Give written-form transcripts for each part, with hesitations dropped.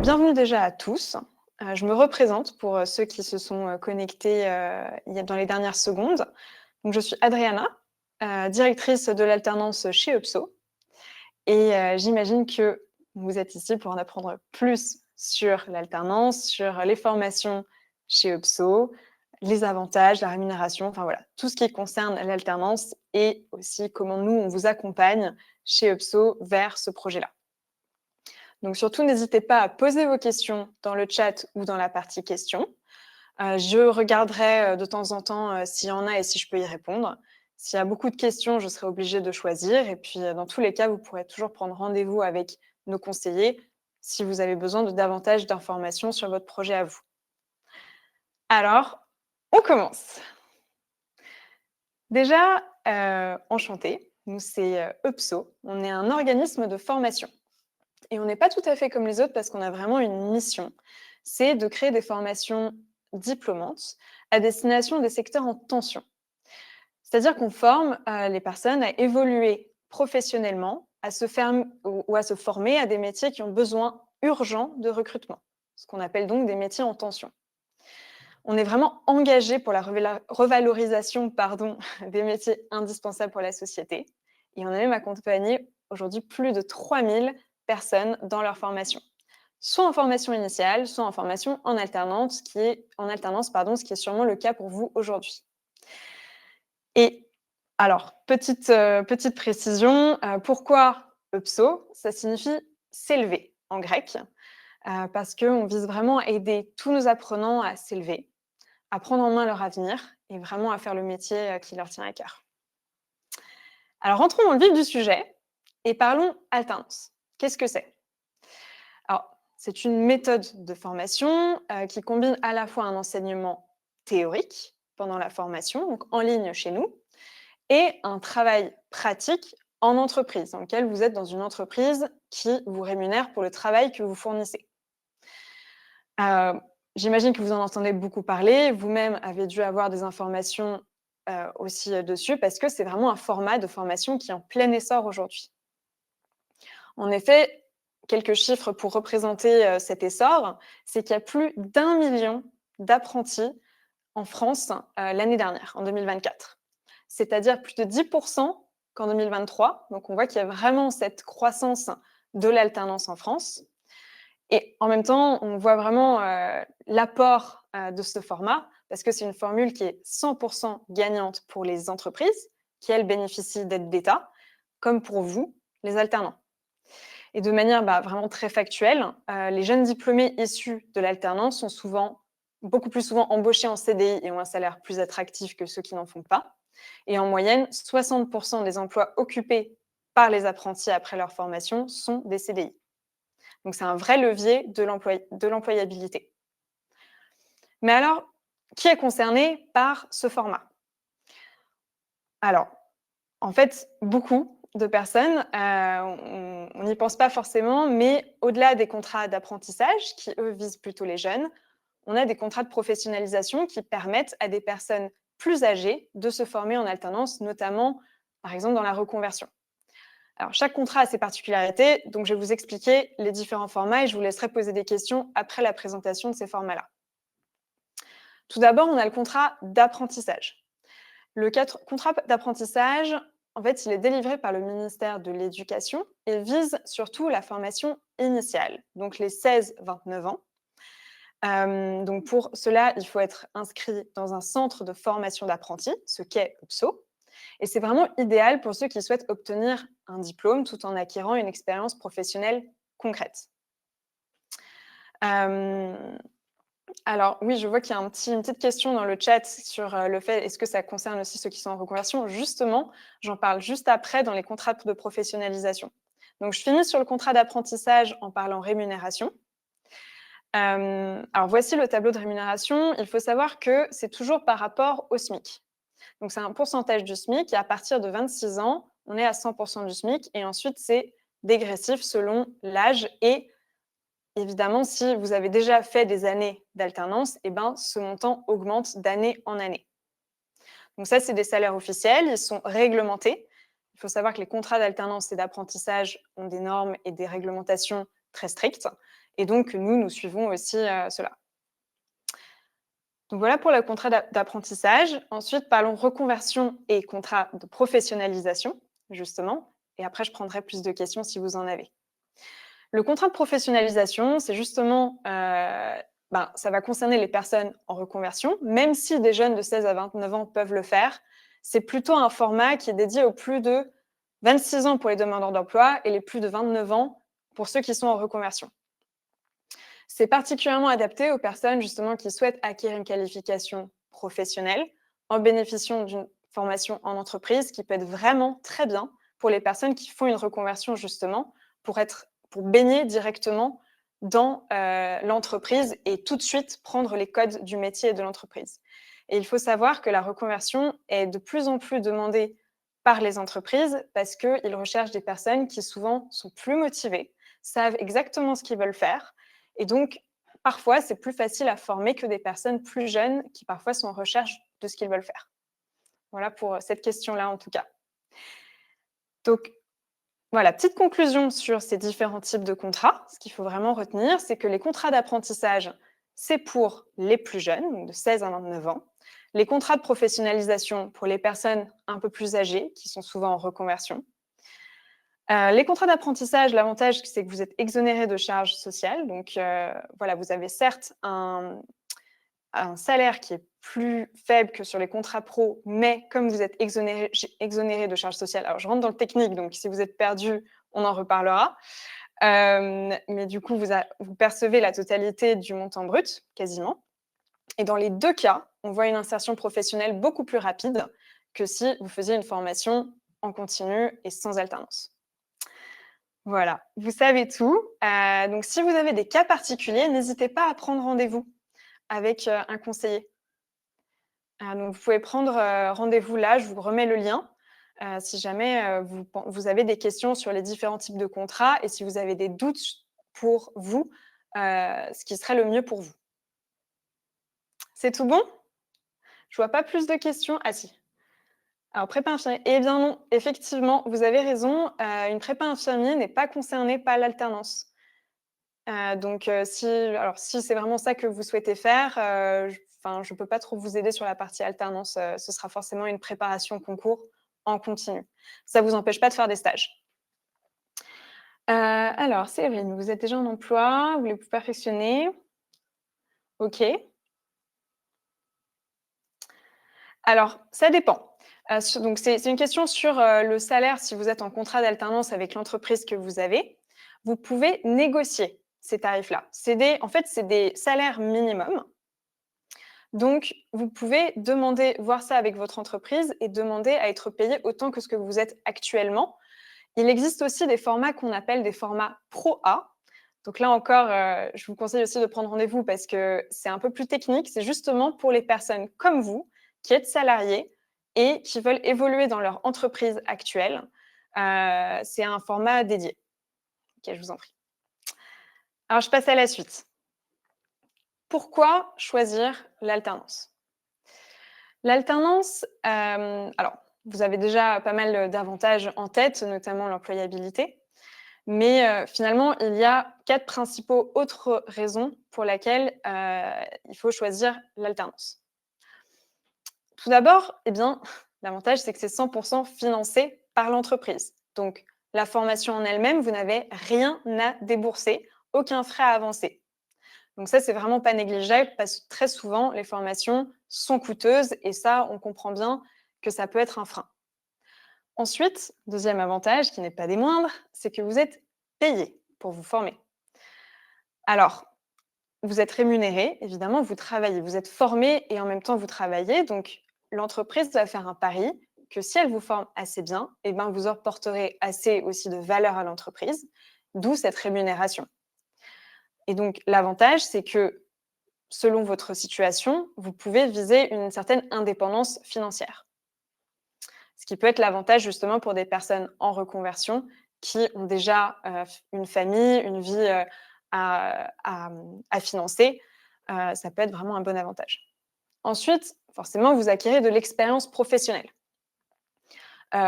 Bienvenue déjà à tous. Je me représente pour, ceux qui se sont, connectés, il y a dans les dernières secondes. Donc je suis Adriana, directrice de l'alternance chez UPSO et j'imagine que vous êtes ici pour en apprendre plus sur l'alternance, sur les formations chez UPSO, les avantages, la rémunération, enfin voilà, tout ce qui concerne l'alternance et aussi comment nous, on vous accompagne chez UPSO vers ce projet-là. Donc surtout, n'hésitez pas à poser vos questions dans le chat ou dans la partie questions. Je regarderai de temps en temps s'il y en a et si je peux y répondre. S'il y a beaucoup de questions, je serai obligée de choisir. Et puis, dans tous les cas, vous pourrez toujours prendre rendez-vous avec nos conseillers si vous avez besoin de davantage d'informations sur votre projet à vous. Alors, on commence. Déjà, enchantée, nous c'est UPSO. On est un organisme de formation. Et on n'est pas tout à fait comme les autres parce qu'on a vraiment une mission. C'est de créer des formations diplômantes à destination des secteurs en tension. C'est-à-dire qu'on forme les personnes à évoluer professionnellement, à se faire ou à se former à des métiers qui ont besoin urgent de recrutement, ce qu'on appelle donc des métiers en tension. On est vraiment engagé pour la revalorisation des métiers indispensables pour la société. Et on a même accompagné aujourd'hui plus de 3000 personnes dans leur formation, soit en formation initiale, soit en formation en alternance, ce qui est sûrement le cas pour vous aujourd'hui. Et alors, petite précision, pourquoi UPSO? Ça signifie s'élever en grec, parce qu'on vise vraiment à aider tous nos apprenants à s'élever, à prendre en main leur avenir et vraiment à faire le métier qui leur tient à cœur. Alors, rentrons dans le vif du sujet et parlons alternance. Qu'est-ce que c'est? Alors, c'est une méthode de formation qui combine à la fois un enseignement théorique pendant la formation, donc en ligne chez nous, et un travail pratique en entreprise, dans lequel vous êtes dans une entreprise qui vous rémunère pour le travail que vous fournissez. Euh, J'imagine que vous en entendez beaucoup parler. Vous-même avez dû avoir des informations aussi dessus, parce que c'est vraiment un format de formation qui est en plein essor aujourd'hui. En effet, quelques chiffres pour représenter cet essor, c'est qu'il y a plus d'1 million d'apprentis en France l'année dernière, en 2024. C'est-à-dire plus de 10% qu'en 2023. Donc on voit qu'il y a vraiment cette croissance de l'alternance en France. Et en même temps, on voit vraiment l'apport de ce format, parce que c'est une formule qui est 100% gagnante pour les entreprises, qui, elles, bénéficient d'aides d'État, comme pour vous, les alternants. Et de manière vraiment très factuelle, les jeunes diplômés issus de l'alternance sont beaucoup plus souvent embauchés en CDI et ont un salaire plus attractif que ceux qui n'en font pas. Et en moyenne, 60% des emplois occupés par les apprentis après leur formation sont des CDI. Donc c'est un vrai levier de l'employabilité. Mais alors, qui est concerné par ce format? Alors, en fait, beaucoup de personnes, on n'y pense pas forcément, mais au-delà des contrats d'apprentissage, qui eux visent plutôt les jeunes, on a des contrats de professionnalisation qui permettent à des personnes plus âgées de se former en alternance, notamment, par exemple, dans la reconversion. Alors, chaque contrat a ses particularités, donc je vais vous expliquer les différents formats et je vous laisserai poser des questions après la présentation de ces formats-là. Tout d'abord, on a le contrat d'apprentissage. Le contrat d'apprentissage, en fait, il est délivré par le ministère de l'Éducation et vise surtout la formation initiale, donc les 16-29 ans. Donc pour cela, il faut être inscrit dans un centre de formation d'apprentis, ce qu'est UPSO. Et c'est vraiment idéal pour ceux qui souhaitent obtenir un diplôme tout en acquérant une expérience professionnelle concrète. Alors oui, je vois qu'il y a une petite question dans le chat sur le fait, est-ce que ça concerne aussi ceux qui sont en reconversion? Justement, j'en parle juste après dans les contrats de professionnalisation. Donc je finis sur le contrat d'apprentissage en parlant rémunération. Alors voici le tableau de rémunération. Il faut savoir que c'est toujours par rapport au SMIC. Donc c'est un pourcentage du SMIC et à partir de 26 ans, on est à 100% du SMIC et ensuite c'est dégressif selon l'âge et évidemment, si vous avez déjà fait des années d'alternance, ce montant augmente d'année en année. Donc ça, c'est des salaires officiels, ils sont réglementés. Il faut savoir que les contrats d'alternance et d'apprentissage ont des normes et des réglementations très strictes. Et donc, nous suivons aussi cela. Donc voilà pour le contrat d'apprentissage. Ensuite, parlons reconversion et contrat de professionnalisation, justement. Et après, je prendrai plus de questions si vous en avez. Le contrat de professionnalisation, c'est justement, ça va concerner les personnes en reconversion, même si des jeunes de 16 à 29 ans peuvent le faire. C'est plutôt un format qui est dédié aux plus de 26 ans pour les demandeurs d'emploi et les plus de 29 ans pour ceux qui sont en reconversion. C'est particulièrement adapté aux personnes justement qui souhaitent acquérir une qualification professionnelle en bénéficiant d'une formation en entreprise qui peut être vraiment très bien pour les personnes qui font une reconversion justement pour baigner directement dans l'entreprise et tout de suite prendre les codes du métier et de l'entreprise. Et il faut savoir que la reconversion est de plus en plus demandée par les entreprises parce qu'ils recherchent des personnes qui souvent sont plus motivées, savent exactement ce qu'ils veulent faire et donc, parfois, c'est plus facile à former que des personnes plus jeunes qui parfois sont en recherche de ce qu'ils veulent faire. Voilà pour cette question-là, en tout cas. Donc, voilà, petite conclusion sur ces différents types de contrats. Ce qu'il faut vraiment retenir, c'est que les contrats d'apprentissage, c'est pour les plus jeunes, donc de 16 à 29 ans. Les contrats de professionnalisation pour les personnes un peu plus âgées, qui sont souvent en reconversion. Les contrats d'apprentissage, l'avantage, c'est que vous êtes exonéré de charges sociales. Donc, voilà, vous avez certes un salaire qui est plus faible que sur les contrats pro, mais comme vous êtes exonéré de charges sociales, alors je rentre dans le technique, donc si vous êtes perdu, on en reparlera. Mais du coup, vous percevez la totalité du montant brut, quasiment. Et dans les deux cas, on voit une insertion professionnelle beaucoup plus rapide que si vous faisiez une formation en continu et sans alternance. Voilà, vous savez tout. Donc si vous avez des cas particuliers, n'hésitez pas à prendre rendez-vous avec un conseiller. Donc vous pouvez prendre rendez-vous là, je vous remets le lien, si jamais vous avez des questions sur les différents types de contrats et si vous avez des doutes pour vous, ce qui serait le mieux pour vous. C'est tout bon? Je vois pas plus de questions. Ah si. Alors prépa infirmier, eh bien non, effectivement, vous avez raison, une prépa infirmier n'est pas concernée par l'alternance. Donc si c'est vraiment ça que vous souhaitez faire, je peux pas trop vous aider sur la partie alternance, ce sera forcément une préparation concours en continu. Ça vous empêche pas de faire des stages. Alors Séverine, vous êtes déjà en emploi, voulez vous perfectionner? OK. Alors ça dépend. Donc c'est une question sur, le salaire si vous êtes en contrat d'alternance avec l'entreprise que vous avez. Vous pouvez négocier ces tarifs-là. C'est des salaires minimums. Donc, vous pouvez voir ça avec votre entreprise et demander à être payé autant que ce que vous êtes actuellement. Il existe aussi des formats qu'on appelle des formats Pro A. Donc là encore, je vous conseille aussi de prendre rendez-vous parce que c'est un peu plus technique. C'est justement pour les personnes comme vous qui êtes salariés et qui veulent évoluer dans leur entreprise actuelle. C'est un format dédié. Ok, je vous en prie. Alors, je passe à la suite. Pourquoi choisir l'alternance? L'alternance, alors, vous avez déjà pas mal d'avantages en tête, notamment l'employabilité. Mais finalement, il y a 4 principaux autres raisons pour lesquelles il faut choisir l'alternance. Tout d'abord, eh bien, l'avantage, c'est que c'est 100% financé par l'entreprise. Donc, la formation en elle-même, vous n'avez rien à débourser, aucun frais à avancer. Donc ça, c'est vraiment pas négligeable parce que très souvent, les formations sont coûteuses et ça, on comprend bien que ça peut être un frein. Ensuite, deuxième avantage, qui n'est pas des moindres, c'est que vous êtes payé pour vous former. Alors, vous êtes rémunéré, évidemment, vous travaillez, vous êtes formé et en même temps vous travaillez. Donc, l'entreprise va faire un pari que si elle vous forme assez bien, eh ben, vous apporterez assez aussi de valeur à l'entreprise, d'où cette rémunération. Et donc, l'avantage, c'est que selon votre situation, vous pouvez viser une certaine indépendance financière. Ce qui peut être l'avantage justement pour des personnes en reconversion qui ont déjà une famille, une vie à financer. Ça peut être vraiment un bon avantage. Ensuite, forcément, vous acquérez de l'expérience professionnelle.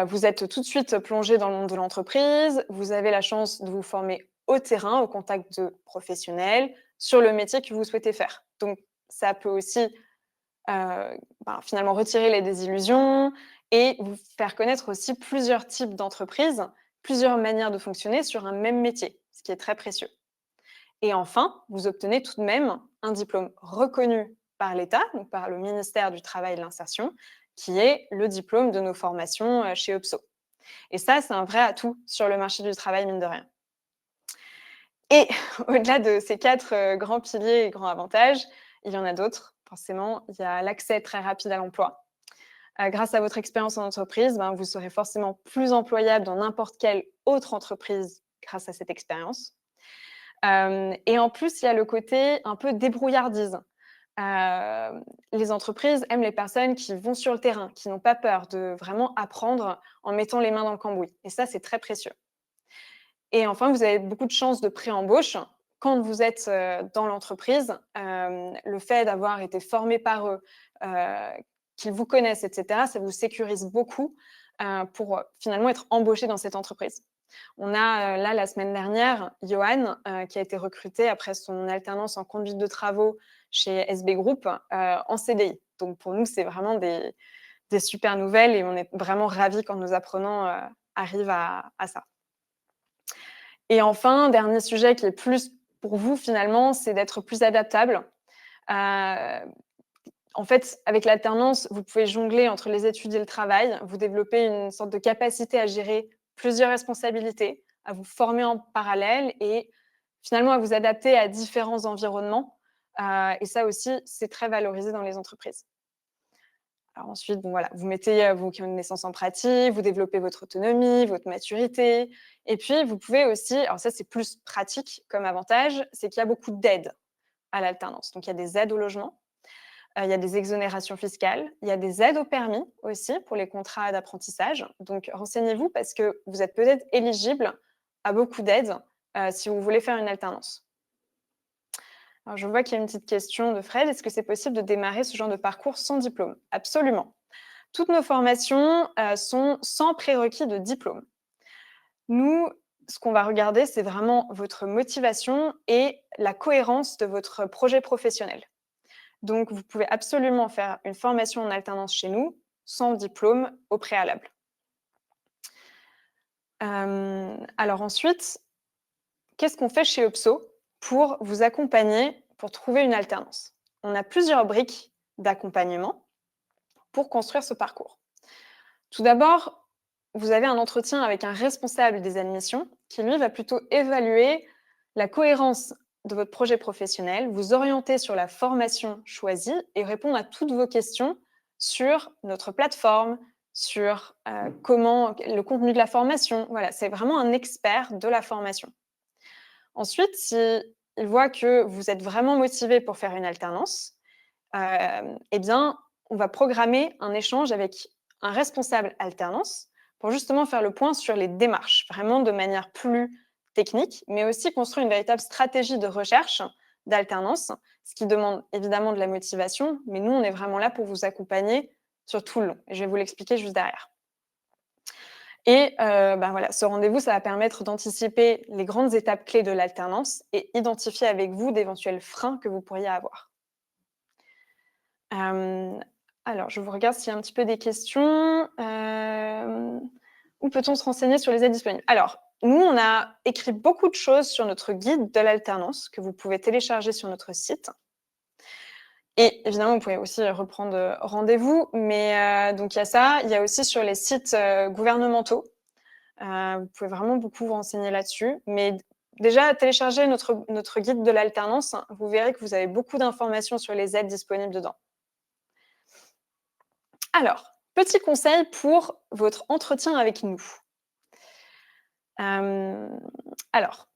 Vous êtes tout de suite plongé dans le monde de l'entreprise, vous avez la chance de vous former au terrain, au contact de professionnels, sur le métier que vous souhaitez faire. Donc, ça peut aussi finalement retirer les désillusions et vous faire connaître aussi plusieurs types d'entreprises, plusieurs manières de fonctionner sur un même métier, ce qui est très précieux. Et enfin, vous obtenez tout de même un diplôme reconnu par l'État, donc par le ministère du Travail et de l'Insertion, qui est le diplôme de nos formations chez UPSO. Et ça, c'est un vrai atout sur le marché du travail, mine de rien. Et au-delà de ces 4 grands piliers et grands avantages, il y en a d'autres, forcément. Il y a l'accès très rapide à l'emploi. Grâce à votre expérience en entreprise, vous serez forcément plus employable dans n'importe quelle autre entreprise grâce à cette expérience. Et en plus, il y a le côté un peu débrouillardise. Les entreprises aiment les personnes qui vont sur le terrain, qui n'ont pas peur de vraiment apprendre en mettant les mains dans le cambouis. Et ça, c'est très précieux. Et enfin, vous avez beaucoup de chances de pré-embauche. Quand vous êtes dans l'entreprise, le fait d'avoir été formé par eux, qu'ils vous connaissent, etc., ça vous sécurise beaucoup pour finalement être embauché dans cette entreprise. On a là, la semaine dernière, Johan, qui a été recruté après son alternance en conduite de travaux chez SB Group en CDI. Donc pour nous, c'est vraiment des super nouvelles et on est vraiment ravis quand nos apprenants arrivent à ça. Et enfin, dernier sujet qui est plus pour vous finalement, c'est d'être plus adaptable. En fait, avec l'alternance, vous pouvez jongler entre les études et le travail. Vous développez une sorte de capacité à gérer plusieurs responsabilités, à vous former en parallèle et finalement à vous adapter à différents environnements. Et ça aussi, c'est très valorisé dans les entreprises. Alors ensuite, voilà, vous mettez vos connaissances en pratique, vous développez votre autonomie, votre maturité. Et puis, vous pouvez aussi, alors ça c'est plus pratique comme avantage, c'est qu'il y a beaucoup d'aides à l'alternance. Donc il y a des aides au logement, il y a des exonérations fiscales, il y a des aides au permis aussi pour les contrats d'apprentissage. Donc renseignez-vous parce que vous êtes peut-être éligible à beaucoup d'aides si vous voulez faire une alternance. Alors, je vois qu'il y a une petite question de Fred. Est-ce que c'est possible de démarrer ce genre de parcours sans diplôme? Absolument. Toutes nos formations sont sans prérequis de diplôme. Nous, ce qu'on va regarder, c'est vraiment votre motivation et la cohérence de votre projet professionnel. Donc, vous pouvez absolument faire une formation en alternance chez nous sans diplôme au préalable. Alors ensuite, qu'est-ce qu'on fait chez UPSO pour vous accompagner pour trouver une alternance? On a plusieurs briques d'accompagnement pour construire ce parcours. Tout d'abord, vous avez un entretien avec un responsable des admissions qui, lui, va plutôt évaluer la cohérence de votre projet professionnel, vous orienter sur la formation choisie et répondre à toutes vos questions sur notre plateforme, sur comment le contenu de la formation. Voilà, c'est vraiment un expert de la formation. Ensuite, s'il voit que vous êtes vraiment motivé pour faire une alternance, eh bien, on va programmer un échange avec un responsable alternance pour justement faire le point sur les démarches, vraiment de manière plus technique, mais aussi construire une véritable stratégie de recherche d'alternance, ce qui demande évidemment de la motivation, mais nous, on est vraiment là pour vous accompagner sur tout le long. Et je vais vous l'expliquer juste derrière. Et voilà, ce rendez-vous, ça va permettre d'anticiper les grandes étapes clés de l'alternance et identifier avec vous d'éventuels freins que vous pourriez avoir. Alors, je vous regarde s'il y a un petit peu des questions. Où peut-on se renseigner sur les aides disponibles? Alors, nous, on a écrit beaucoup de choses sur notre guide de l'alternance que vous pouvez télécharger sur notre site. Et évidemment, vous pouvez aussi reprendre rendez-vous. Mais donc, il y a ça. Il y a aussi sur les sites gouvernementaux. Vous pouvez vraiment beaucoup vous renseigner là-dessus. Mais déjà, téléchargez notre guide de l'alternance. Vous verrez que vous avez beaucoup d'informations sur les aides disponibles dedans. Alors, petit conseil pour votre entretien avec nous. Alors,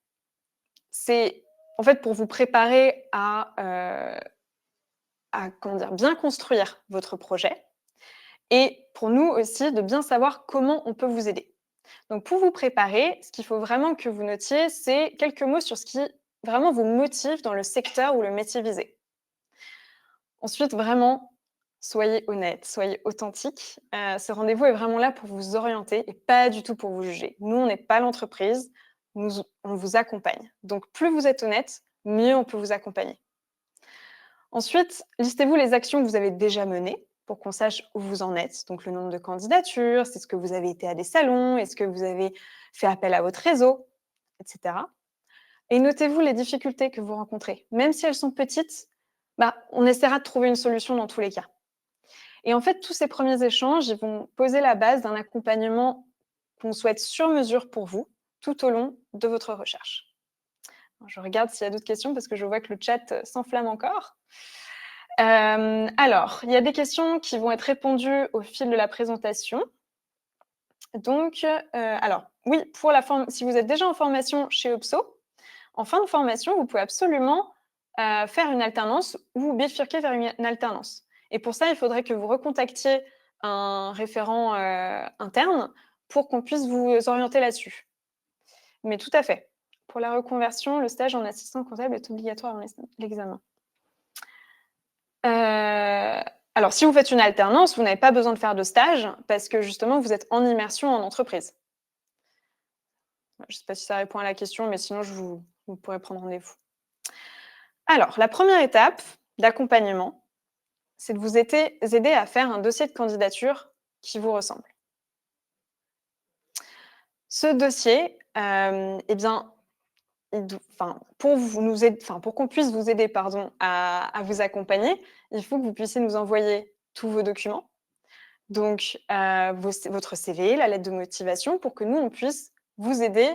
c'est en fait pour vous préparer à bien construire votre projet et pour nous aussi de bien savoir comment on peut vous aider. Donc pour vous préparer, ce qu'il faut vraiment que vous notiez, c'est quelques mots sur ce qui vraiment vous motive dans le secteur ou le métier visé. Ensuite, vraiment, soyez honnête, soyez authentique. Ce rendez-vous est vraiment là pour vous orienter et pas du tout pour vous juger. Nous, on n'est pas l'entreprise, on vous accompagne. Donc, plus vous êtes honnête, mieux on peut vous accompagner. Ensuite, listez-vous les actions que vous avez déjà menées pour qu'on sache où vous en êtes. Donc, le nombre de candidatures, c'est ce que vous avez été à des salons, est-ce que vous avez fait appel à votre réseau, etc. Et notez-vous les difficultés que vous rencontrez. Même si elles sont petites, on essaiera de trouver une solution dans tous les cas. Et en fait, tous ces premiers échanges, ils vont poser la base d'un accompagnement qu'on souhaite sur mesure pour vous tout au long de votre recherche. Je regarde s'il y a d'autres questions parce que je vois que le chat s'enflamme encore. Alors, il y a des questions qui vont être répondues au fil de la présentation. Donc, alors, oui, si vous êtes déjà en formation chez UPSO, en fin de formation, vous pouvez absolument faire une alternance ou bifurquer vers une alternance. Et pour ça, il faudrait que vous recontactiez un référent interne pour qu'on puisse vous orienter là-dessus. Mais tout à fait. Pour la reconversion, le stage en assistant comptable est obligatoire avant l'examen. Alors, si vous faites une alternance, vous n'avez pas besoin de faire de stage parce que justement, vous êtes en immersion en entreprise. Je ne sais pas si ça répond à la question, mais sinon, vous pourrez prendre rendez-vous. Alors, la première étape d'accompagnement, c'est de vous aider à faire un dossier de candidature qui vous ressemble. Ce dossier, eh bien, pour qu'on puisse vous aider à vous accompagner, il faut que vous puissiez nous envoyer tous vos documents. Donc, votre CV, la lettre de motivation, pour que nous, on puisse vous aider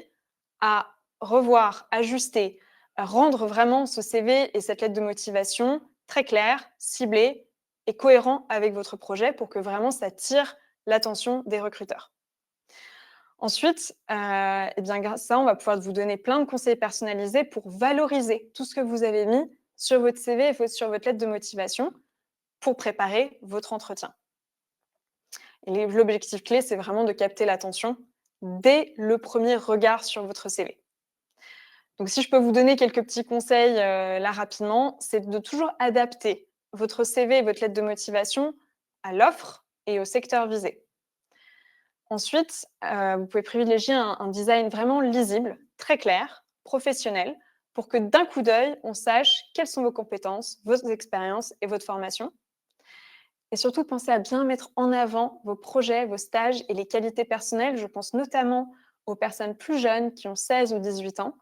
à revoir, ajuster, rendre vraiment ce CV et cette lettre de motivation très clair, ciblé et cohérent avec votre projet pour que vraiment ça tire l'attention des recruteurs. Ensuite, grâce à ça, on va pouvoir vous donner plein de conseils personnalisés pour valoriser tout ce que vous avez mis sur votre CV et sur votre lettre de motivation pour préparer votre entretien. Et l'objectif clé, c'est vraiment de capter l'attention dès le premier regard sur votre CV. Donc, si je peux vous donner quelques petits conseils là rapidement, c'est de toujours adapter votre CV et votre lettre de motivation à l'offre et au secteur visé. Ensuite, vous pouvez privilégier un design vraiment lisible, très clair, professionnel, pour que d'un coup d'œil, on sache quelles sont vos compétences, vos expériences et votre formation. Et surtout, pensez à bien mettre en avant vos projets, vos stages et les qualités personnelles. Je pense notamment aux personnes plus jeunes qui ont 16 ou 18 ans,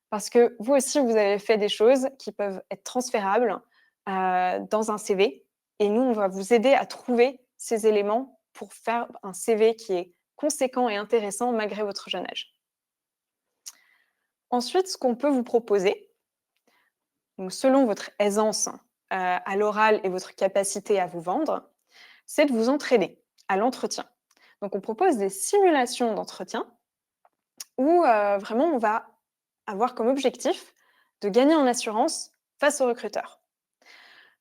parce que vous aussi, vous avez fait des choses qui peuvent être transférables dans un CV. Et nous, on va vous aider à trouver ces éléments pour faire un CV qui est conséquent et intéressant malgré votre jeune âge. Ensuite, ce qu'on peut vous proposer, donc selon votre aisance à l'oral et votre capacité à vous vendre, c'est de vous entraîner à l'entretien. Donc, on propose des simulations d'entretien où vraiment on va avoir comme objectif de gagner en assurance face au recruteur.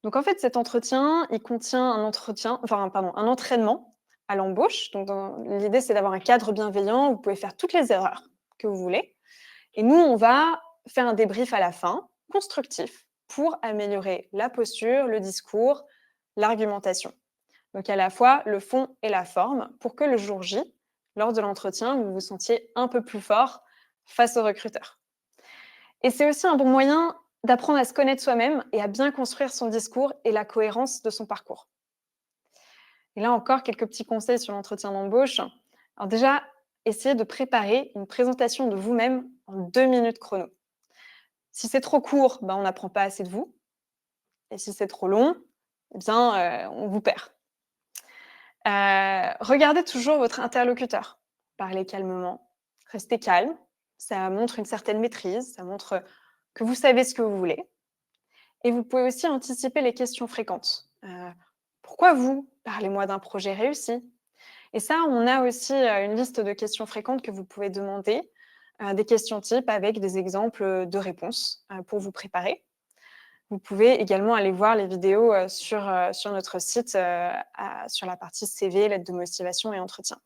Donc, en fait, cet entretien, il contient un entraînement à l'embauche. Donc, l'idée, c'est d'avoir un cadre bienveillant où vous pouvez faire toutes les erreurs que vous voulez. Et nous, on va faire un débrief à la fin, constructif, pour améliorer la posture, le discours, l'argumentation. Donc, à la fois le fond et la forme, pour que le jour J, lors de l'entretien, vous vous sentiez un peu plus fort face au recruteur. Et c'est aussi un bon moyen d'apprendre à se connaître soi-même et à bien construire son discours et la cohérence de son parcours. Et là encore, quelques petits conseils sur l'entretien d'embauche. Alors déjà, essayez de préparer une présentation de vous-même en 2 minutes chrono. Si c'est trop court, on n'apprend pas assez de vous. Et si c'est trop long, on vous perd. Regardez toujours votre interlocuteur. Parlez calmement, restez calme. Ça montre une certaine maîtrise, ça montre que vous savez ce que vous voulez. Et vous pouvez aussi anticiper les questions fréquentes. Pourquoi vous? Parlez-moi d'un projet réussi. Et ça, on a aussi une liste de questions fréquentes que vous pouvez demander, des questions types avec des exemples de réponses pour vous préparer. Vous pouvez également aller voir les vidéos sur notre site sur la partie CV, lettre de motivation et entretien.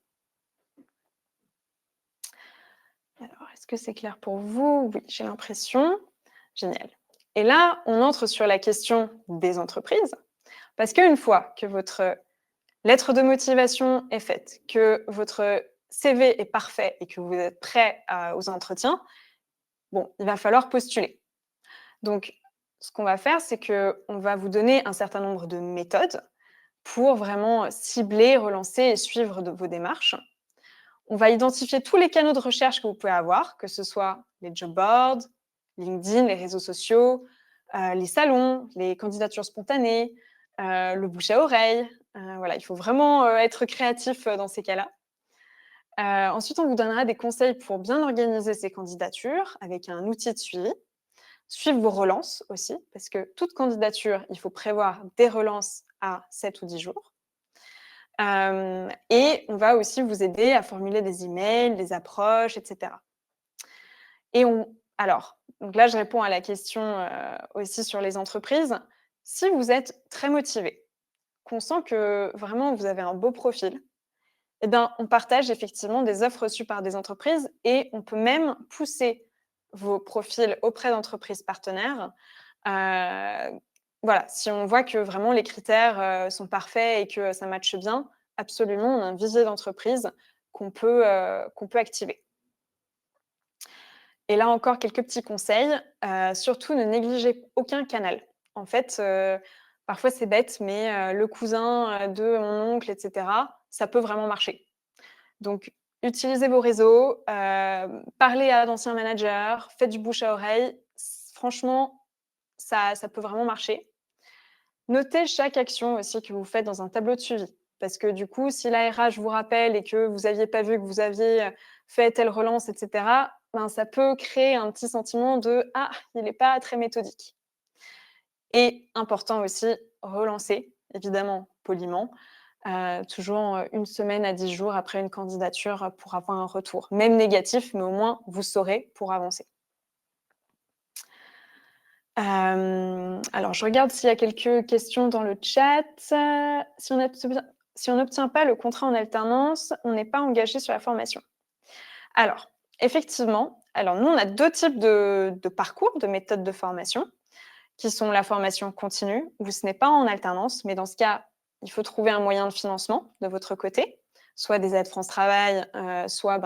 Alors, est-ce que c'est clair pour vous? Oui, j'ai l'impression. Génial. Et là, on entre sur la question des entreprises, parce qu'une fois que votre lettre de motivation est faite, que votre CV est parfait et que vous êtes prêt aux entretiens, bon, il va falloir postuler. Donc, ce qu'on va faire, c'est qu'on va vous donner un certain nombre de méthodes pour vraiment cibler, relancer et suivre vos démarches. On va identifier tous les canaux de recherche que vous pouvez avoir, que ce soit les job boards, LinkedIn, les réseaux sociaux, les salons, les candidatures spontanées, le bouche à oreille. Voilà, il faut vraiment être créatif dans ces cas-là. Ensuite, on vous donnera des conseils pour bien organiser ces candidatures avec un outil de suivi. Suivre vos relances aussi, parce que toute candidature, il faut prévoir des relances à 7 ou 10 jours. Et on va aussi vous aider à formuler des emails, des approches, etc. Et alors, donc là, je réponds à la question aussi sur les entreprises. Si vous êtes très motivé, qu'on sent que vraiment vous avez un beau profil, eh bien, on partage effectivement des offres reçues par des entreprises et on peut même pousser vos profils auprès d'entreprises partenaires. Voilà, si on voit que vraiment les critères sont parfaits et que ça matche bien, absolument, on a un visier d'entreprise qu'on peut activer. Et là encore, quelques petits conseils. Surtout, ne négligez aucun canal. En fait, parfois c'est bête, mais le cousin de mon oncle, etc., ça peut vraiment marcher. Donc, utilisez vos réseaux, parlez à d'anciens managers, faites du bouche à oreille. Franchement, ça peut vraiment marcher. Notez chaque action aussi que vous faites dans un tableau de suivi. Parce que du coup, si la RH vous rappelle et que vous n'aviez pas vu que vous aviez fait telle relance, etc., ben, ça peut créer un petit sentiment de « Ah, il n'est pas très méthodique ». Et important aussi, relancer, évidemment poliment, toujours 1 semaine à 10 jours après une candidature pour avoir un retour. Même négatif, mais au moins vous saurez pour avancer. Alors je regarde s'il y a quelques questions dans le chat. Si on n'obtient pas le contrat en alternance, on n'est pas engagé sur la formation. Alors, effectivement, nous on a 2 types de parcours, de méthodes de formation, qui sont la formation continue, où ce n'est pas en alternance, mais dans ce cas, il faut trouver un moyen de financement de votre côté, soit des aides France Travail, soit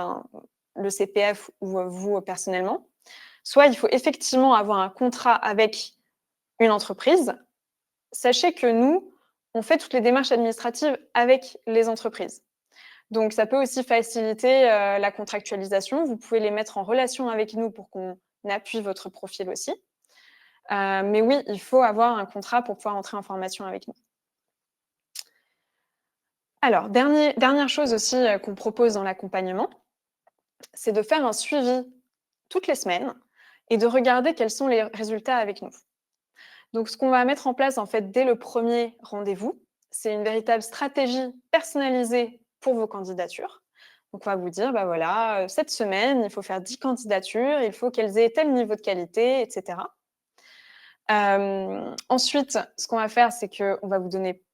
le CPF ou vous personnellement. Soit il faut effectivement avoir un contrat avec une entreprise. Sachez que nous, on fait toutes les démarches administratives avec les entreprises. Donc, ça peut aussi faciliter la contractualisation. Vous pouvez les mettre en relation avec nous pour qu'on appuie votre profil aussi. Mais oui, il faut avoir un contrat pour pouvoir entrer en formation avec nous. Alors, dernière chose aussi qu'on propose dans l'accompagnement, c'est de faire un suivi toutes les semaines et de regarder quels sont les résultats avec nous. Donc, ce qu'on va mettre en place en fait dès le premier rendez-vous, c'est une véritable stratégie personnalisée pour vos candidatures. Donc, on va vous dire, bah voilà, cette semaine, il faut faire 10 candidatures, il faut qu'elles aient tel niveau de qualité, etc. Ensuite, ce qu'on va faire, c'est qu'on va vous donner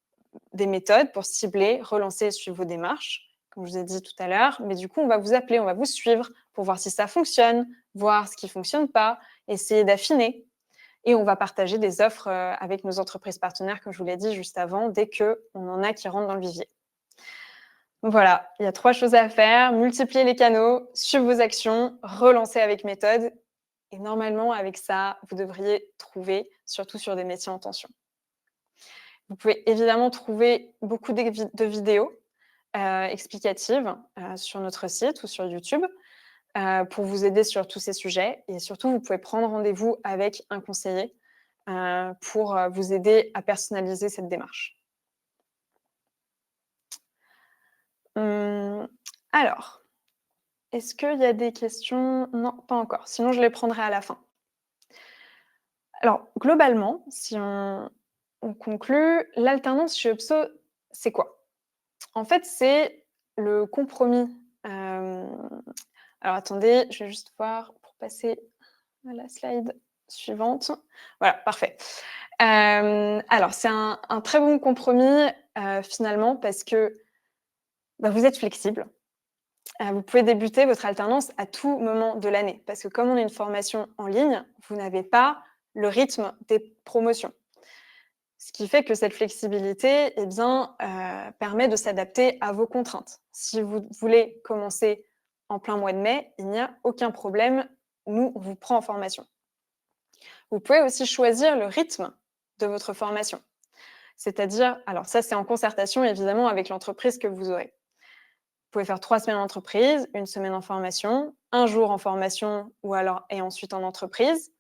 des méthodes pour cibler, relancer et suivre vos démarches, comme je vous ai dit tout à l'heure. Mais du coup, on va vous appeler, on va vous suivre pour voir si ça fonctionne, voir ce qui ne fonctionne pas, essayer d'affiner. Et on va partager des offres avec nos entreprises partenaires, comme je vous l'ai dit juste avant, dès qu'on en a qui rentrent dans le vivier. Donc voilà, il y a 3 choses à faire. Multiplier les canaux, suivre vos actions, relancer avec méthode. Et normalement, avec ça, vous devriez trouver, surtout sur des métiers en tension. Vous pouvez évidemment trouver beaucoup de vidéos explicatives sur notre site ou sur YouTube pour vous aider sur tous ces sujets. Et surtout, vous pouvez prendre rendez-vous avec un conseiller pour vous aider à personnaliser cette démarche. Alors, est-ce qu'il y a des questions? Non, pas encore. Sinon, je les prendrai à la fin. Alors, globalement, si on conclut, l'alternance chez UPSO, c'est quoi? En fait, c'est le compromis. Alors, attendez, je vais juste voir pour passer à la slide suivante. Voilà, parfait. Alors, c'est un très bon compromis, finalement, parce que vous êtes flexible. Vous pouvez débuter votre alternance à tout moment de l'année parce que comme on est une formation en ligne, vous n'avez pas le rythme des promotions. Ce qui fait que cette flexibilité, eh bien, permet de s'adapter à vos contraintes. Si vous voulez commencer en plein mois de mai, il n'y a aucun problème, nous, on vous prend en formation. Vous pouvez aussi choisir le rythme de votre formation. C'est-à-dire, alors ça, c'est en concertation évidemment avec l'entreprise que vous aurez. Vous pouvez faire 3 semaines en entreprise, 1 semaine en formation, 1 jour en formation ou alors et ensuite en entreprise.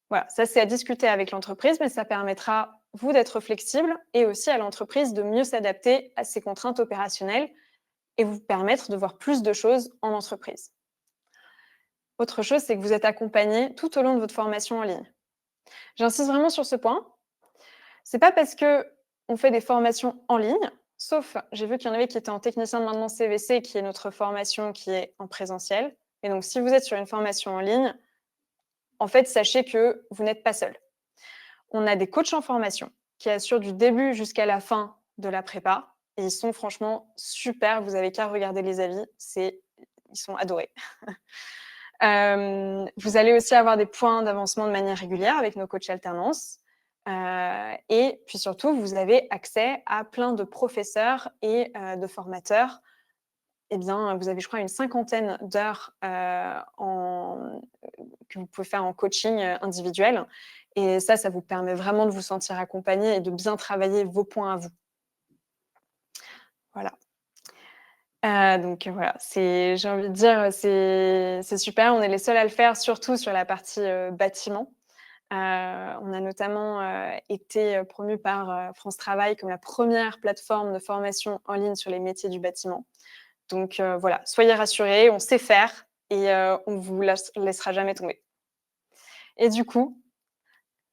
Voilà, ça c'est à discuter avec l'entreprise, mais ça permettra, vous, d'être flexible et aussi à l'entreprise de mieux s'adapter à ses contraintes opérationnelles et vous permettre de voir plus de choses en entreprise. Autre chose, c'est que vous êtes accompagné tout au long de votre formation en ligne. J'insiste vraiment sur ce point. C'est pas parce qu'on fait des formations en ligne, sauf j'ai vu qu'il y en avait qui étaient en technicien de maintenance CVC, qui est notre formation qui est en présentiel. Et donc, si vous êtes sur une formation en ligne, en fait, sachez que vous n'êtes pas seul. On a des coachs en formation qui assurent du début jusqu'à la fin de la prépa. Et ils sont franchement super. Vous avez qu'à regarder les avis. Ils sont adorés. Vous allez aussi avoir des points d'avancement de manière régulière avec nos coachs alternance. Et puis surtout, vous avez accès à plein de professeurs et de formateurs. Eh bien, vous avez, je crois, une 50aine d'heures que vous pouvez faire en coaching individuel. Et ça vous permet vraiment de vous sentir accompagné et de bien travailler vos points à vous. Voilà. Donc voilà, j'ai envie de dire, c'est super. On est les seuls à le faire, surtout sur la partie bâtiment. On a notamment été promus par France Travail comme la première plateforme de formation en ligne sur les métiers du bâtiment. Donc voilà, soyez rassurés, on sait faire et on ne vous laissera jamais tomber. Et du coup,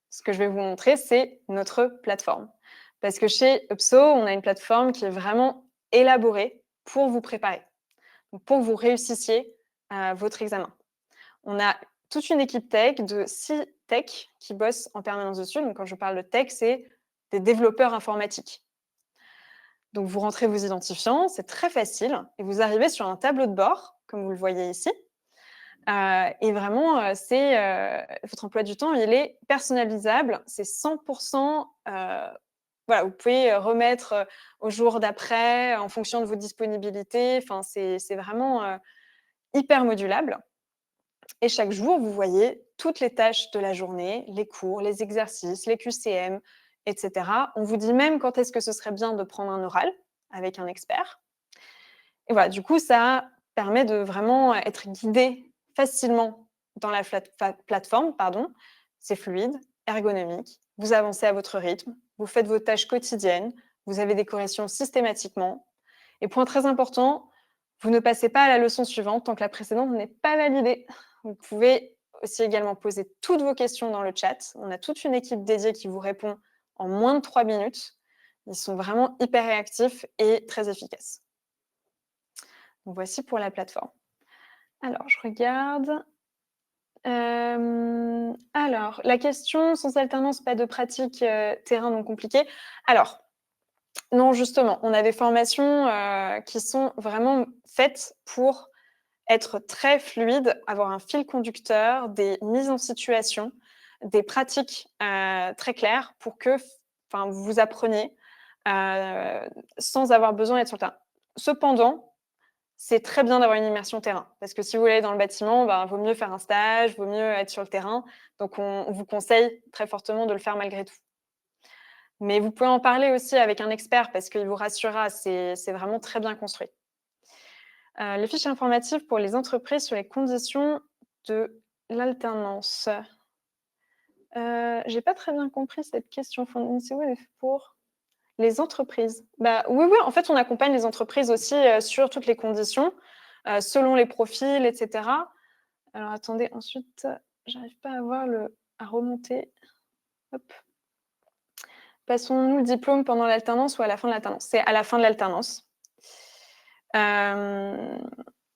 ce que je vais vous montrer, c'est notre plateforme. Parce que chez UPSO, on a une plateforme qui est vraiment élaborée pour vous préparer, donc pour que vous réussissiez votre examen. On a toute une équipe tech de 6 techs qui bossent en permanence dessus. Donc, quand je parle de tech, c'est des développeurs informatiques. Donc, vous rentrez vos identifiants, c'est très facile, et vous arrivez sur un tableau de bord, comme vous le voyez ici. Et vraiment, votre emploi du temps, il est personnalisable. C'est 100%, voilà, vous pouvez remettre au jour d'après, en fonction de vos disponibilités. Enfin, c'est vraiment hyper modulable. Et chaque jour, vous voyez toutes les tâches de la journée, les cours, les exercices, les QCM, etc. On vous dit même quand est-ce que ce serait bien de prendre un oral avec un expert. Et voilà, du coup, ça permet de vraiment être guidé facilement dans la plateforme. C'est fluide, ergonomique, vous avancez à votre rythme, vous faites vos tâches quotidiennes, vous avez des corrections systématiquement. Et point très important, vous ne passez pas à la leçon suivante tant que la précédente n'est pas validée. Vous pouvez aussi également poser toutes vos questions dans le chat. On a toute une équipe dédiée qui vous répond en moins de 3 minutes. Ils sont vraiment hyper réactifs et très efficaces. Donc voici pour la plateforme. Alors, je regarde. Alors, la question, sans alternance, pas de pratique terrain non compliqué. Alors, non, justement, on a des formations qui sont vraiment faites pour être très fluide, avoir un fil conducteur, des mises en situation, des pratiques très claires pour que vous appreniez sans avoir besoin d'être sur le terrain. Cependant, c'est très bien d'avoir une immersion terrain parce que si vous voulez aller dans le bâtiment, vaut mieux faire un stage, vaut mieux être sur le terrain. Donc, on vous conseille très fortement de le faire malgré tout. Mais vous pouvez en parler aussi avec un expert parce qu'il vous rassurera, c'est vraiment très bien construit. Les fiches informatives pour les entreprises sur les conditions de l'alternance. J'ai pas très bien compris cette question. Fournissez-vous pour les entreprises? Oui, en fait, on accompagne les entreprises aussi sur toutes les conditions, selon les profils, etc. Alors, attendez, ensuite, j'arrive pas à remonter. Hop. Passons-nous le diplôme pendant l'alternance ou à la fin de l'alternance? C'est à la fin de l'alternance.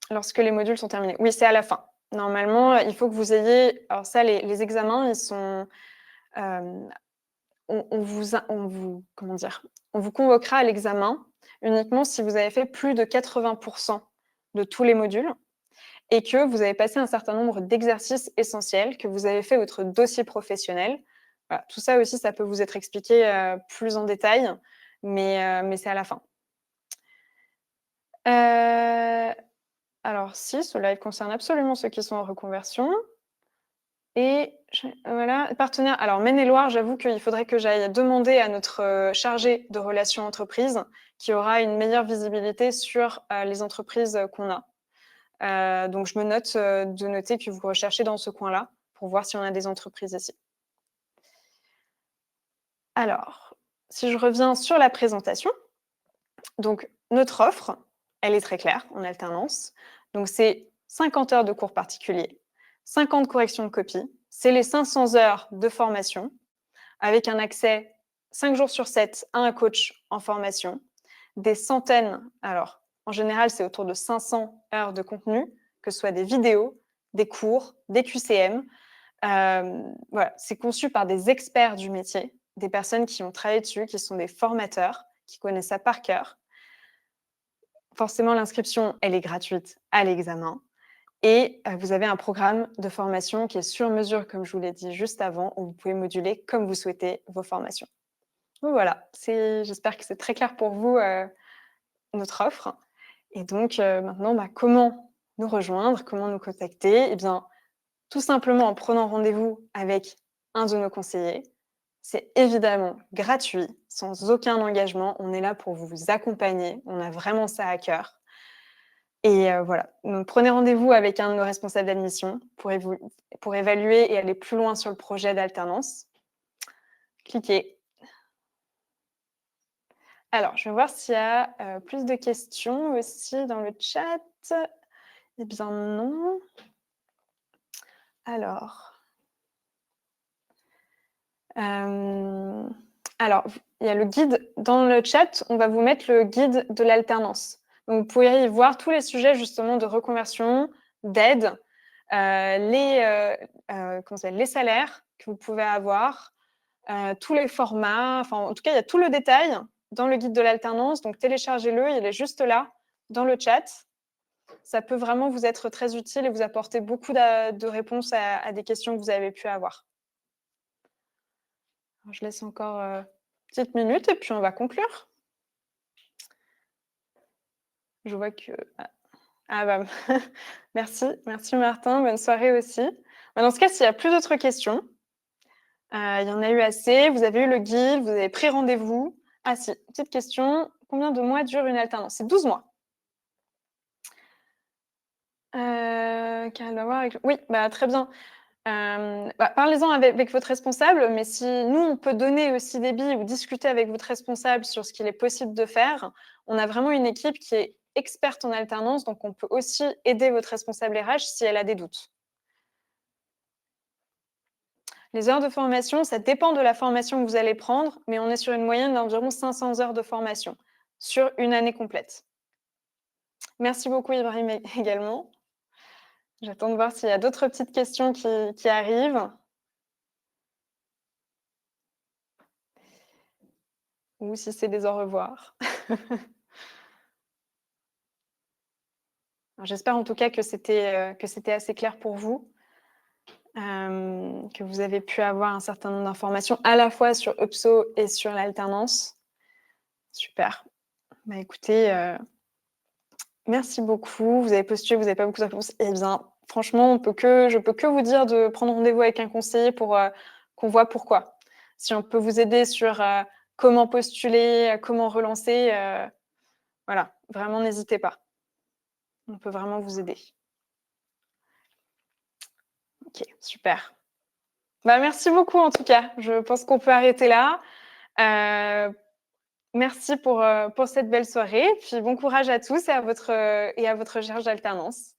Lorsque les modules sont terminés. Oui, c'est à la fin. Normalement, il faut que vous ayez... Alors ça, les examens, ils sont... on vous convoquera à l'examen uniquement si vous avez fait plus de 80% de tous les modules et que vous avez passé un certain nombre d'exercices essentiels, que vous avez fait votre dossier professionnel. Voilà, tout ça aussi, ça peut vous être expliqué plus en détail, mais c'est à la fin. Alors si, ce live concerne absolument ceux qui sont en reconversion. Et voilà, partenaire. Alors Maine-et-Loire, j'avoue qu'il faudrait que j'aille demander à notre chargé de relations entreprises, qui aura une meilleure visibilité sur les entreprises qu'on a. Donc je me note de noter que vous recherchez dans ce coin-là, pour voir si on a des entreprises ici. Alors, si je reviens sur la présentation, donc notre offre, elle est très claire en alternance. Donc c'est 50 heures de cours particuliers, 50 corrections de copie, c'est les 500 heures de formation, avec un accès 5 jours sur 7 à un coach en formation, des centaines, alors en général c'est autour de 500 heures de contenu, que ce soit des vidéos, des cours, des QCM. Voilà, c'est conçu par des experts du métier, des personnes qui ont travaillé dessus, qui sont des formateurs, qui connaissent ça par cœur. Forcément, l'inscription, elle est gratuite à l'examen. Et vous avez un programme de formation qui est sur mesure, comme je vous l'ai dit juste avant, où vous pouvez moduler comme vous souhaitez vos formations. Donc voilà, j'espère que c'est très clair pour vous, notre offre. Et donc maintenant, comment nous rejoindre, comment nous contacter? Eh bien, tout simplement en prenant rendez-vous avec un de nos conseillers. C'est évidemment gratuit, sans aucun engagement. On est là pour vous accompagner. On a vraiment ça à cœur. Et voilà, donc prenez rendez-vous avec un de nos responsables d'admission pour évaluer et aller plus loin sur le projet d'alternance. Cliquez. Alors, je vais voir s'il y a plus de questions aussi dans le chat. Eh bien non. Alors, il y a le guide dans le chat. On va vous mettre le guide de l'alternance. Donc, vous pourrez y voir tous les sujets justement de reconversion, d'aide, les salaires que vous pouvez avoir, tous les formats. Enfin, en tout cas, il y a tout le détail dans le guide de l'alternance. Donc, téléchargez-le. Il est juste là dans le chat. Ça peut vraiment vous être très utile et vous apporter beaucoup de réponses à des questions que vous avez pu avoir. Alors, je laisse encore une petite minute et puis on va conclure. Je vois que... bah, merci Martin, bonne soirée aussi. Dans ce cas, s'il n'y a plus d'autres questions, il y en a eu assez, vous avez eu le guide, vous avez pris rendez-vous. Ah si, petite question, combien de mois dure une alternance? C'est 12 mois. Oui, très bien. Parlez-en avec votre responsable, mais si nous, on peut donner aussi des billes ou discuter avec votre responsable sur ce qu'il est possible de faire, on a vraiment une équipe qui est experte en alternance, donc on peut aussi aider votre responsable RH si elle a des doutes. Les heures de formation, ça dépend de la formation que vous allez prendre, mais on est sur une moyenne d'environ 500 heures de formation sur une année complète. Merci beaucoup Ibrahim également. J'attends de voir s'il y a d'autres petites questions qui arrivent. Ou si c'est des au revoir. J'espère en tout cas que c'était assez clair pour vous, que vous avez pu avoir un certain nombre d'informations à la fois sur UPSO et sur l'alternance. Super. Écoutez, merci beaucoup. Vous avez postulé, vous n'avez pas beaucoup de réponses. Eh bien, franchement, je peux que vous dire de prendre rendez-vous avec un conseiller pour qu'on voit pourquoi. Si on peut vous aider sur comment postuler, comment relancer, voilà, vraiment n'hésitez pas. On peut vraiment vous aider. Ok, super. Merci beaucoup en tout cas. Je pense qu'on peut arrêter là. Merci pour cette belle soirée. Puis bon courage à tous et à votre recherche d'alternance.